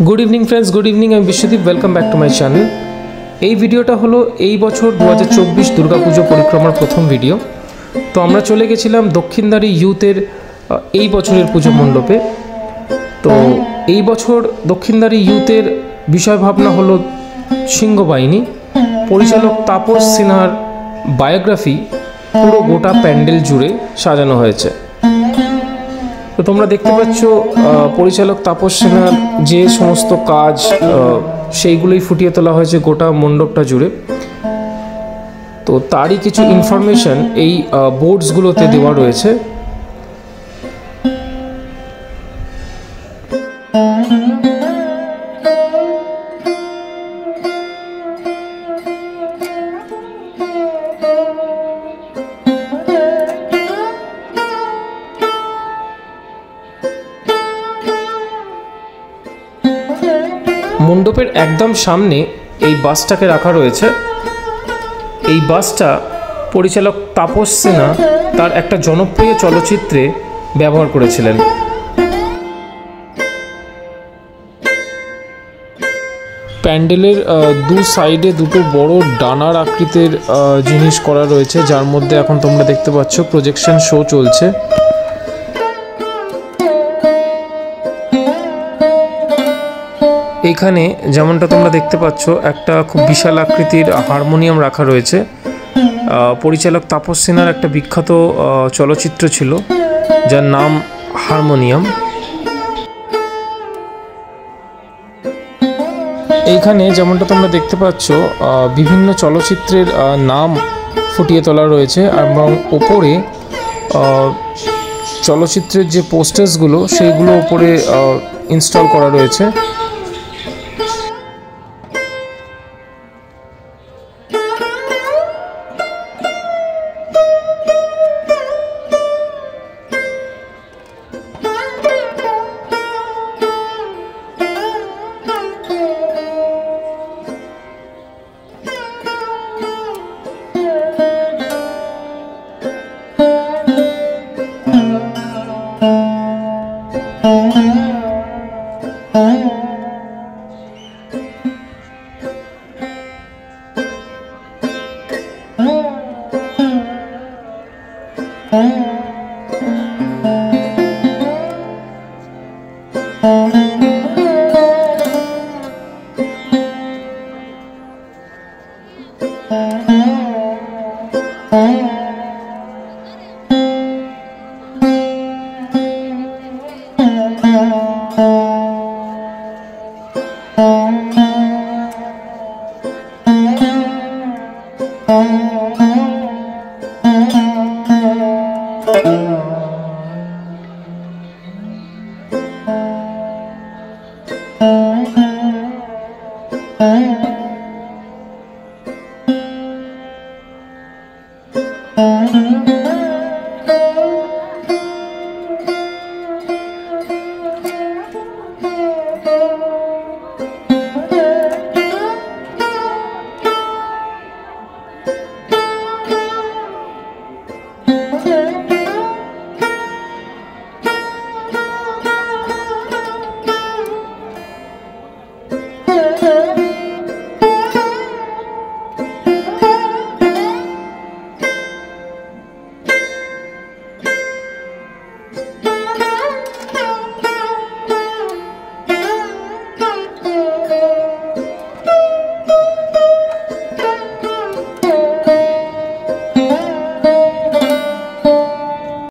Good evening friends, good evening. আমি Biswadeep, welcome back to my channel. এই ভিডিওটা হলো এই বছর 2024 দুর্গাপুজো পরিক্রমার প্রথম ভিডিও। তো আমরা চলে গেছিলাম দক্ষিণদারি ইউথের এই বছরের পুজো মণ্ডপে। তো এই বছর দক্ষিণদারি ইউথের বিষয় ভাবনা হলো সিংহবাহিনী। পরিচালক তাপস সিনহার বায়োগ্রাফি পুরো গোটা প্যান্ডেল জুড়ে সাজানো হয়েছে। তো তোমরা দেখতে পাচ্ছ পরিচালক তাপস সিনহার যে সমস্ত কাজ সেইগুলোই ফুটিয়ে তোলা হয়েছে গোটা মণ্ডপটা জুড়ে। তো তারই কিছু ইনফরমেশন এই বোর্ডসগুলোতে দেওয়া রয়েছে। মণ্ডপের একদম সামনে এই বাসটাকে রাখা রয়েছে। এই বাসটা পরিচালক তাপস সিনহা তার একটা জনপ্রিয় চলচ্চিত্রে ব্যবহার করেছিলেন। প্যান্ডেলের দু সাইডে দুটো বড় ডানার আকৃতির জিনিস করা রয়েছে, যার মধ্যে এখন তোমরা দেখতে পাচ্ছ প্রজেকশন শো চলছে। এইখানে যেমনটা তোমরা দেখতে পাচ্ছ একটা খুব বিশাল আকৃতির হারমোনিয়াম রাখা রয়েছে। পরিচালক তাপস সিনহার একটা বিখ্যাত চলচ্চিত্র ছিল যার নাম হারমোনিয়াম। এইখানে যেমনটা তোমরা দেখতে পাচ্ছ বিভিন্ন চলচ্চিত্রের নাম ফুটিয়ে তোলা রয়েছে এবং ওপরে চলচ্চিত্রের যে পোস্টার্সগুলো সেইগুলো ওপরে ইনস্টল করা রয়েছে।